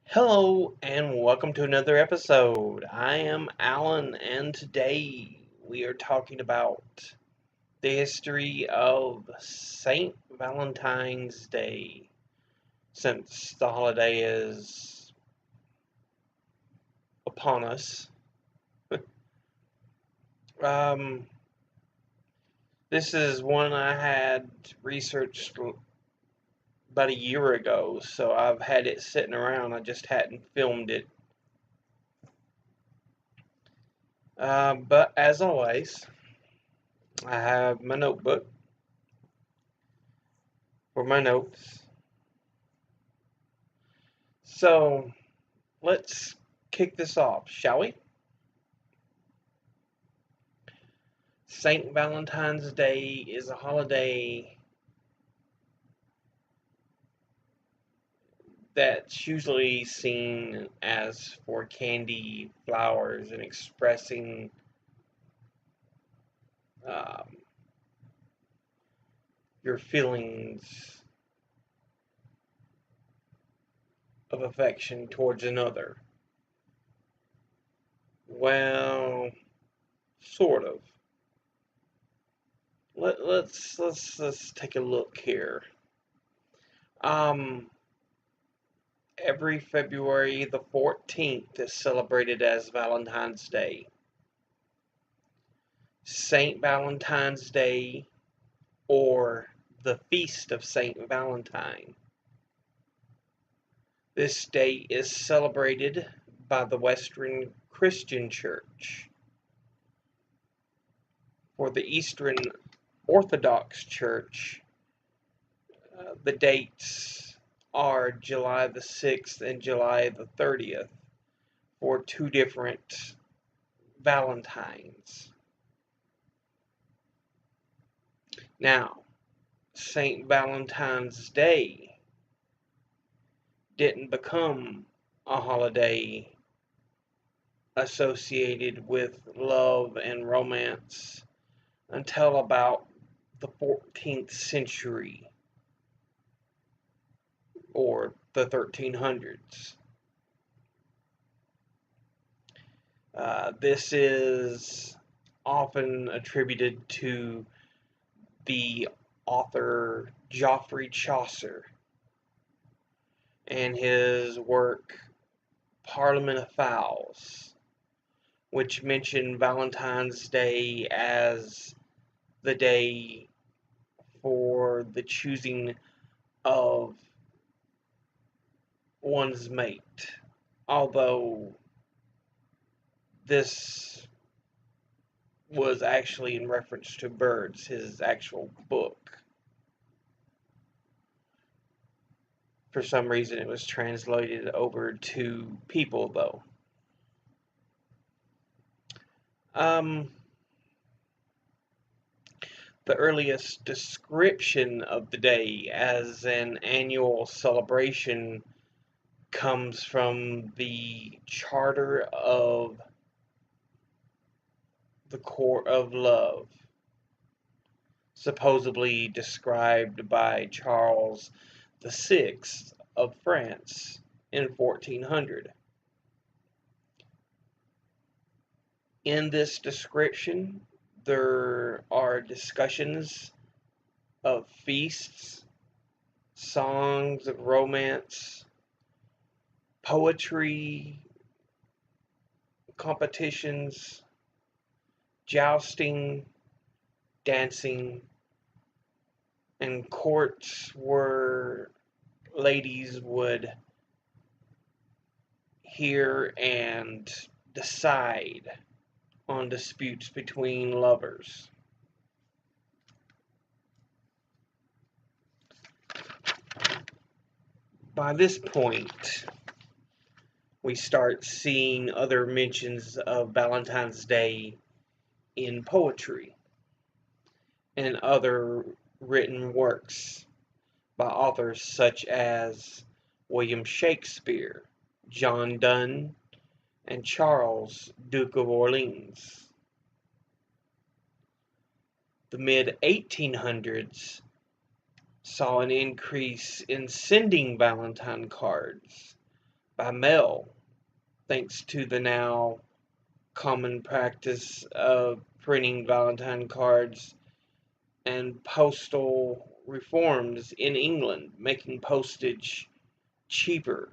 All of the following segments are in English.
Hello and welcome to another episode. I am Alan, and today we are talking about the history of Saint Valentine's Day, since the holiday is upon us. Um, this is one I had researched about a year ago, so I've had it sitting around. I just hadn't filmed it. But as always, I have my notebook for my notes. So let's kick this off, shall we? St. Valentine's Day is a holiday that's usually seen as for candy, flowers, and expressing um, your feelings of affection towards another. Well, sort of. Let's take a look here. Um, every February the 14th is celebrated as Valentine's Day. St. Valentine's Day, or the Feast of St. Valentine. This day is celebrated by the Western Christian Church. For the Eastern Orthodox Church, the dates are July the 6th and July the 30th for two different Valentines. Now, St. Valentine's Day didn't become a holiday associated with love and romance until about the 14th century or the 1300s. This is often attributed to the author Geoffrey Chaucer and his work Parliament of Fowls, which mentioned Valentine's Day as the day for the choosing of one's mate. Although this was actually in reference to birds, his actual book. For some reason, it was translated over to people, though. Um, the earliest description of the day as an annual celebration comes from the Charter of the Court of Love, supposedly described by Charles VI of France in 1400. In this description, there are discussions of feasts, songs of romance, poetry, competitions, jousting, dancing, and courts where ladies would hear and decide on disputes between lovers. By this point, we start seeing other mentions of Valentine's Day in poetry and other written works by authors such as William Shakespeare, John Donne, and Charles, Duke of Orleans. The mid-1800s saw an increase in sending Valentine cards by mail, thanks to the now common practice of printing Valentine cards and postal reforms in England, making postage cheaper.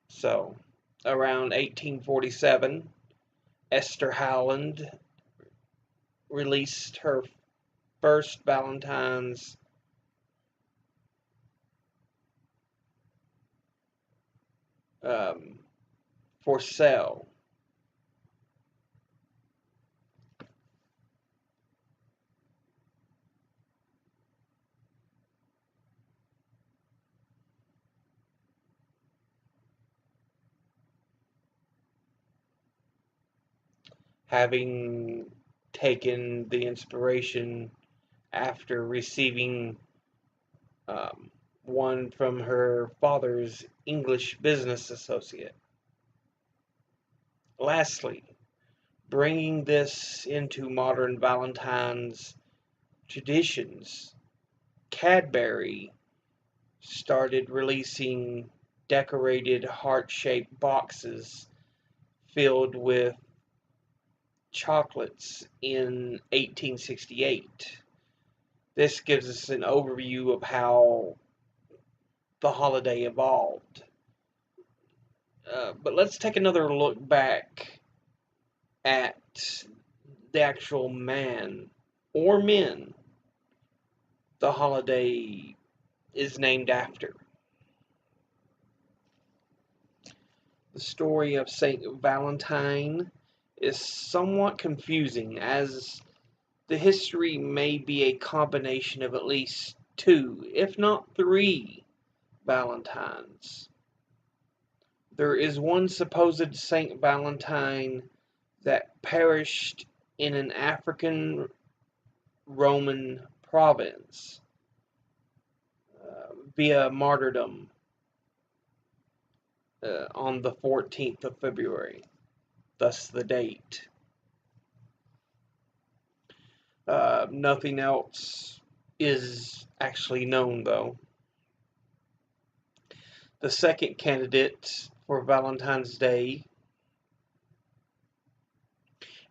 So, around 1847, Esther Howland released her first Valentines um, for sale. Having taken the inspiration after receiving um, one from her father's English business associate. Lastly, bringing this into modern Valentine's traditions, Cadbury started releasing decorated heart-shaped boxes filled with chocolates in 1868. This gives us an overview of how the holiday evolved. But let's take another look back at the actual man or men the holiday is named after. The story of Saint Valentine is somewhat confusing, as the history may be a combination of at least two, if not three, Valentines. There is one supposed Saint Valentine that perished in an African Roman province via martyrdom on the 14th of February, thus the date. Nothing else is actually known, though. The second candidate for Valentine's Day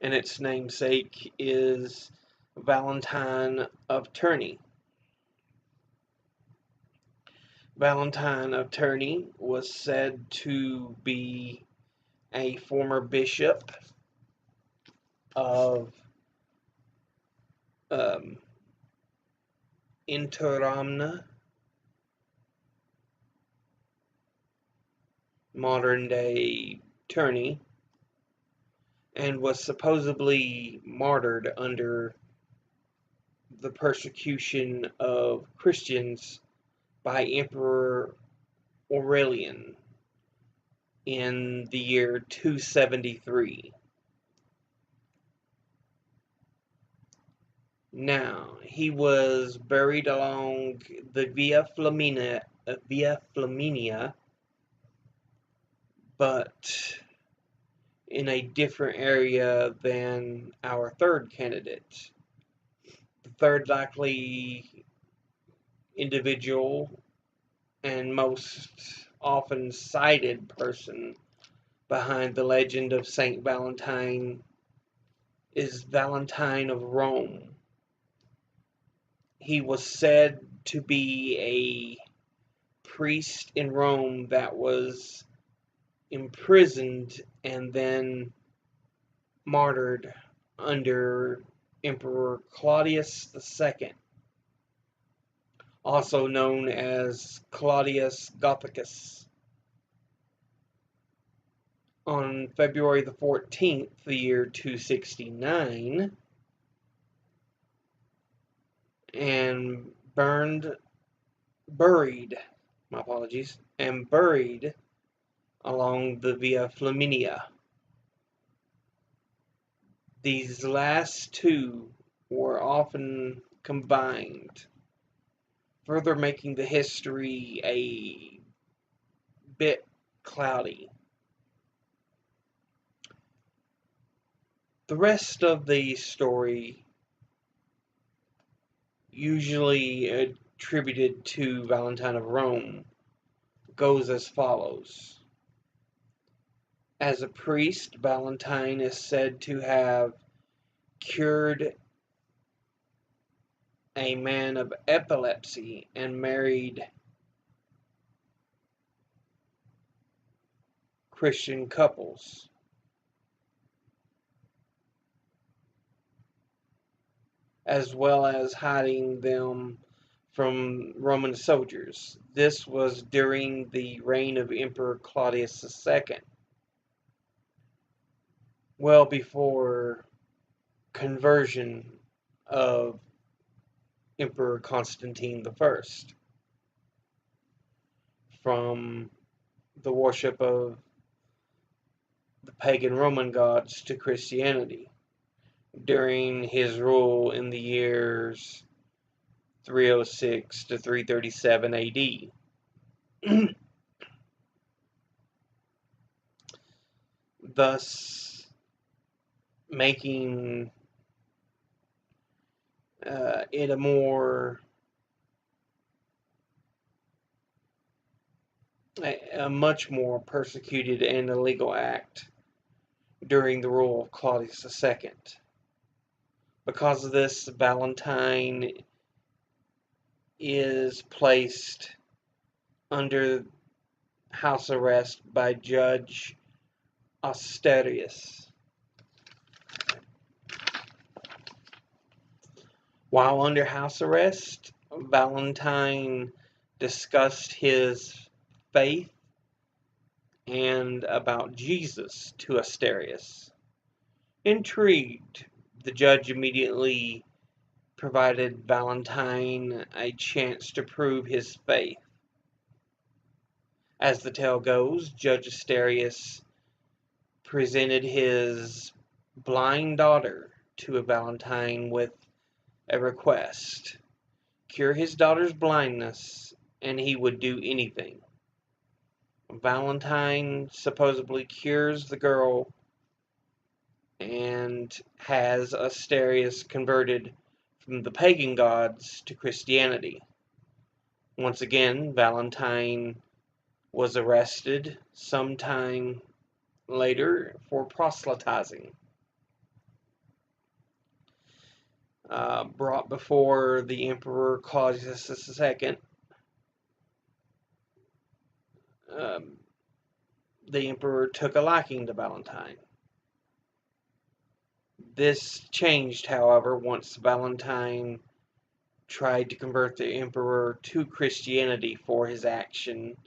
and its namesake is Valentine of Tournai. Valentine of Tournai was said to be a former bishop of Interamna, modern day Tournai, and was supposedly martyred under the persecution of Christians by Emperor Aurelian in the year 273. Now, he was buried along the Via Flaminia, but in a different area than our third candidate. The third likely individual and most often cited person behind the legend of Saint Valentine is Valentine of Rome. He was said to be a priest in Rome that was imprisoned and then martyred under Emperor Claudius II, also known as Claudius Gothicus, on February the 14th, the year 269, and buried along the Via Flaminia. These last two were often combined, further making the history a bit cloudy. The rest of the story, usually attributed to Valentine of Rome, goes as follows. As a priest, Valentine is said to have cured a man of epilepsy and married Christian couples, as well as hiding them from Roman soldiers. This was during the reign of Emperor Claudius II, well before conversion of Emperor Constantine I from the worship of the pagan Roman gods to Christianity during his rule in the years 306 to 337 AD. Thus making it a much more persecuted and illegal act during the rule of Claudius II. Because of this, Valentine is placed under house arrest by Judge Asterius. While under house arrest, Valentine discussed his faith and about Jesus to Asterius. Intrigued, the judge immediately provided Valentine a chance to prove his faith. As the tale goes, Judge Asterius presented his blind daughter to Valentine with a request: cure his daughter's blindness, and he would do anything. Valentine supposedly cures the girl and has Asterius converted from the pagan gods to Christianity. Once again, Valentine was arrested sometime later for proselytizing. Brought before the Emperor Claudius II, the Emperor took a liking to Valentine. This changed, however, once Valentine tried to convert the Emperor to Christianity for his action.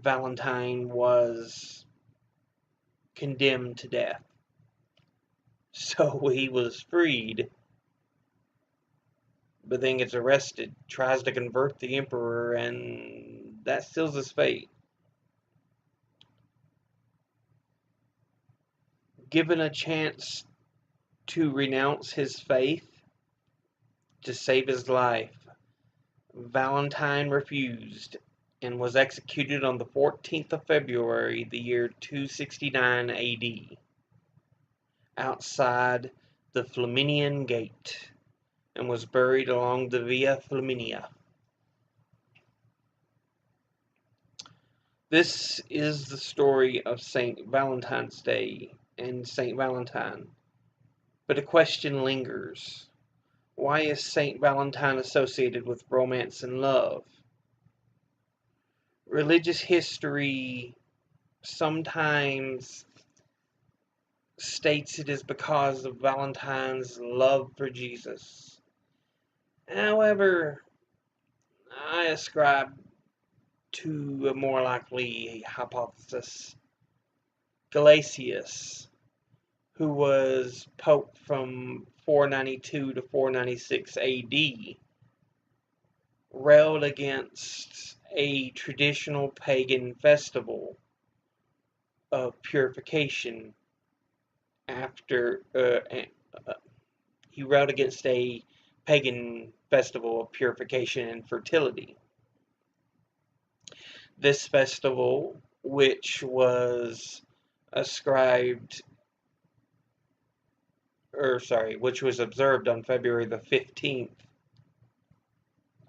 Valentine was condemned to death. So he was freed, but then gets arrested, tries to convert the Emperor, and that seals his fate. Given a chance to renounce his faith to save his life, Valentine refused and was executed on the 14th of February, the year 269 AD, outside the Flaminian Gate, and was buried along the Via Flaminia. This is the story of St. Valentine's Day and St. Valentine. But a question lingers. Why is St. Valentine associated with romance and love? Religious history sometimes states it is because of Valentine's love for Jesus. However, I ascribe to a more likely hypothesis. Gelasius, who was Pope from 492 to 496 AD, railed against a traditional pagan festival of purification he railed against a pagan festival of purification and fertility. This festival, which was which was observed on February the 15th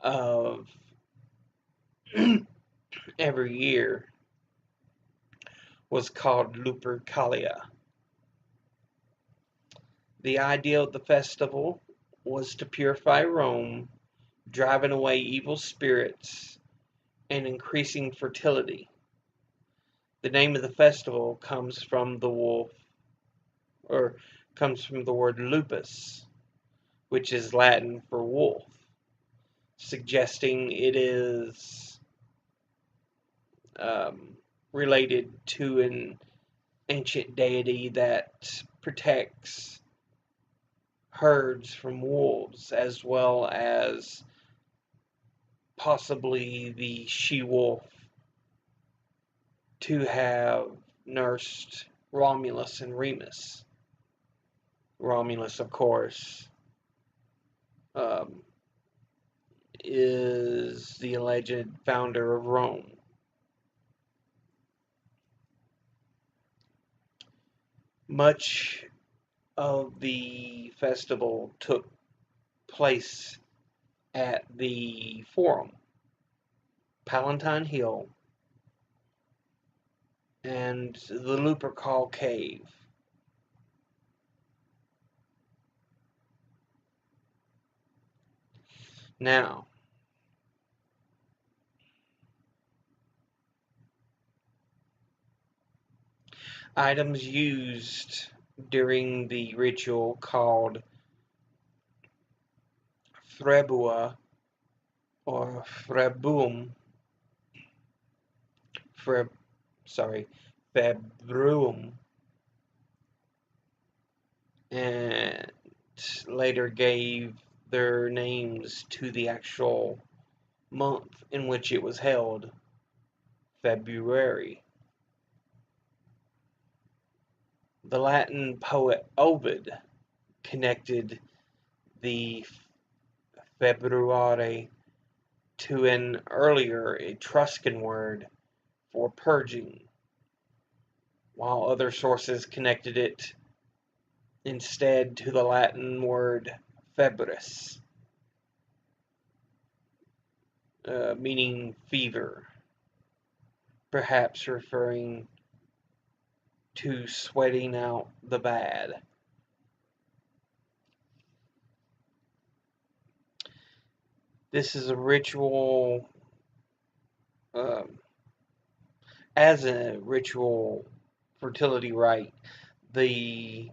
of every year was called Lupercalia. The idea of the festival was to purify Rome, driving away evil spirits and increasing fertility. The name of the festival comes from the wolf, or comes from the word lupus, which is Latin for wolf, suggesting it is um, related to an ancient deity that protects herds from wolves, as well as possibly the she wolf to have nursed Romulus and Remus. Romulus, of course, um, is the alleged founder of Rome. Much of the festival took place at the Forum, Palatine Hill, and the Lupercal Cave. Now, items used during the ritual called Threbua or Threbuum, Freb, sorry, Februum, and later gave their names to the actual month in which it was held, February. The Latin poet Ovid connected the Februare to an earlier Etruscan word for purging, while other sources connected it instead to the Latin word febris, meaning fever, perhaps referring to sweating out the bad. This is a ritual, um, as a ritual fertility rite. The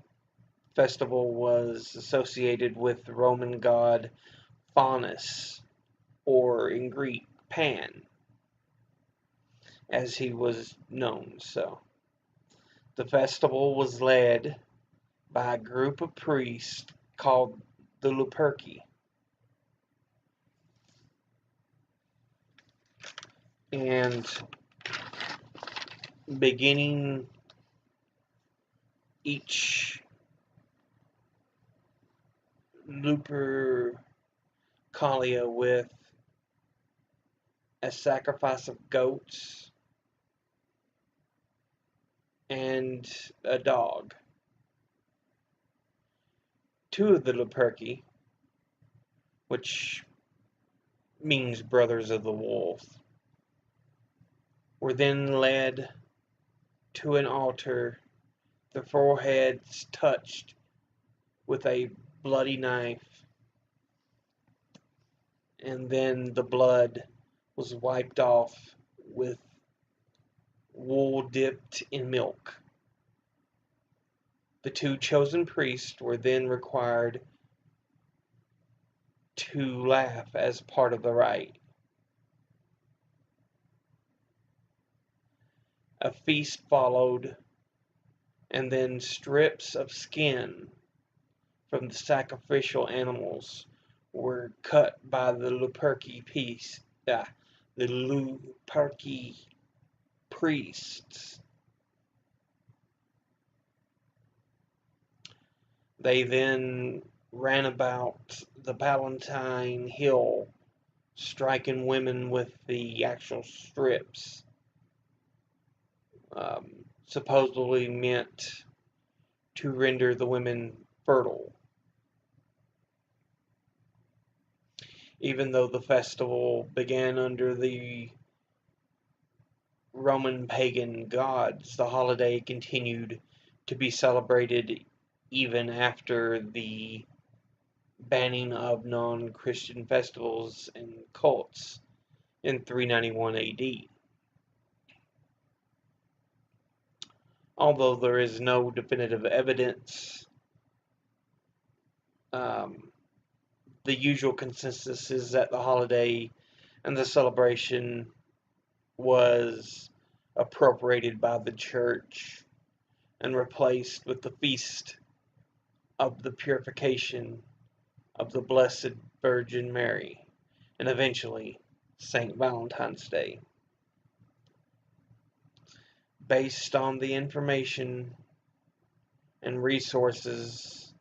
festival was associated with the Roman god Faunus, or in Greek, Pan, as he was known. So, the festival was led by a group of priests called the Luperci, and beginning each Lupercalia with a sacrifice of goats and a dog. Two of the Luperci, which means brothers of the wolf, were then led to an altar, their foreheads touched with a bloody knife, and then the blood was wiped off with wool dipped in milk. The two chosen priests were then required to laugh as part of the rite. A feast followed, and then strips of skin from the sacrificial animals were cut by the Luperci priests. They then ran about the Palatine Hill, striking women with the actual strips, supposedly meant to render the women fertile. Even though the festival began under the Roman pagan gods, the holiday continued to be celebrated even after the banning of non-Christian festivals and cults in 391 AD. Although there is no definitive evidence, the usual consensus is that the holiday and the celebration was appropriated by the church and replaced with the feast of the purification of the Blessed Virgin Mary, and eventually St. Valentine's Day. Based on the information and resources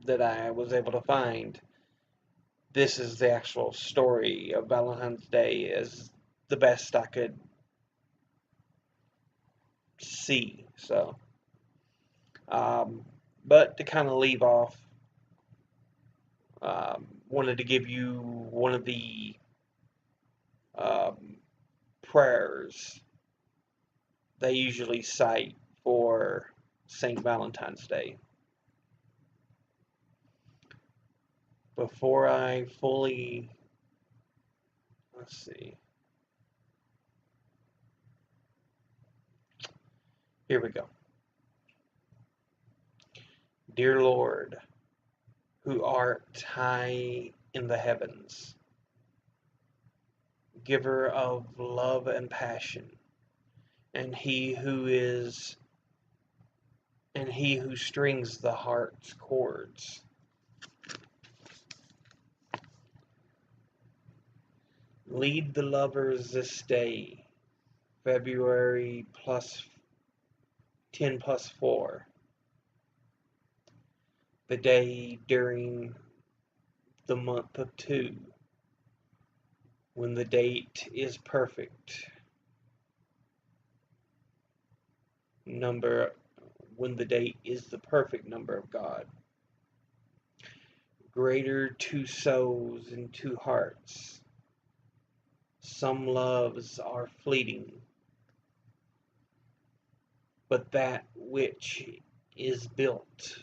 that I was able to find, this is the actual story of Valentine's Day as the best I could see. So, but to kind of leave off, wanted to give you one of the prayers they usually cite for St. Valentine's Day. Before I fully, let's see, here we go. Dear Lord, who art high in the heavens, giver of love and passion, and he who strings the heart's chords. Lead the lovers this day, February plus 10 plus 4, the day during the month of 2, when the date is perfect number, when the date is the perfect number of God. Greater 2 souls and 2 hearts. Some loves are fleeting, but that which is built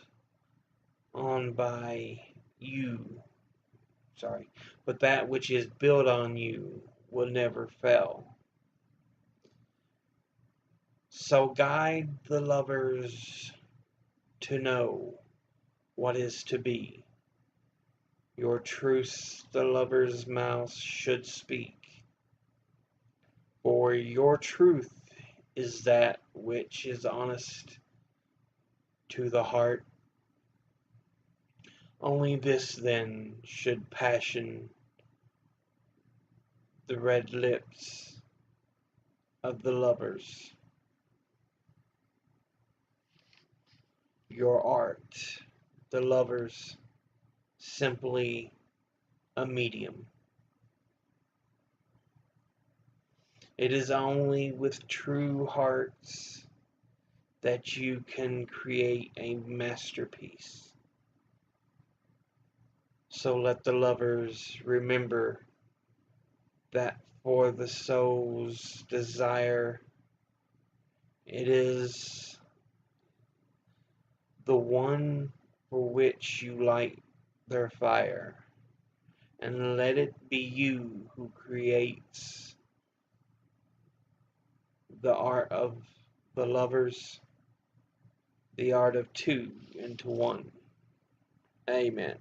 on by you, but that which is built on you will never fail. So guide the lovers to know what is to be. Your truths the lover's mouth should speak. For your truth is that which is honest to the heart. Only this then should passion the red lips of the lovers. Your art, the lovers, simply a medium. It is only with true hearts that you can create a masterpiece. So let the lovers remember that for the soul's desire, it is the one for which you light their fire, and let it be you who creates the art of the lovers, the art of 2 into 1. Amen.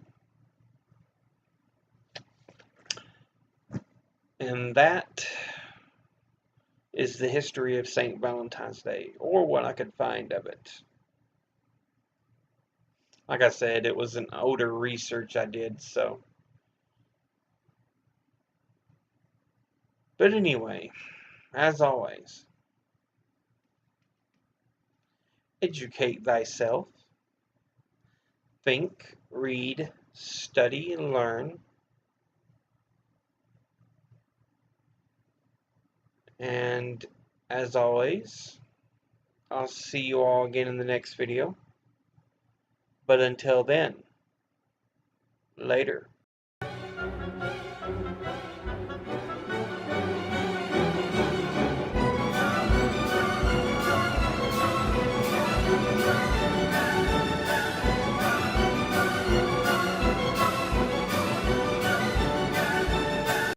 And that is the history of St. Valentine's Day, or what I could find of it. Like I said, it was an older research I did, so. But anyway, as always, educate thyself, think, read, study, and learn. And as always, I'll see you all again in the next video. But until then, later.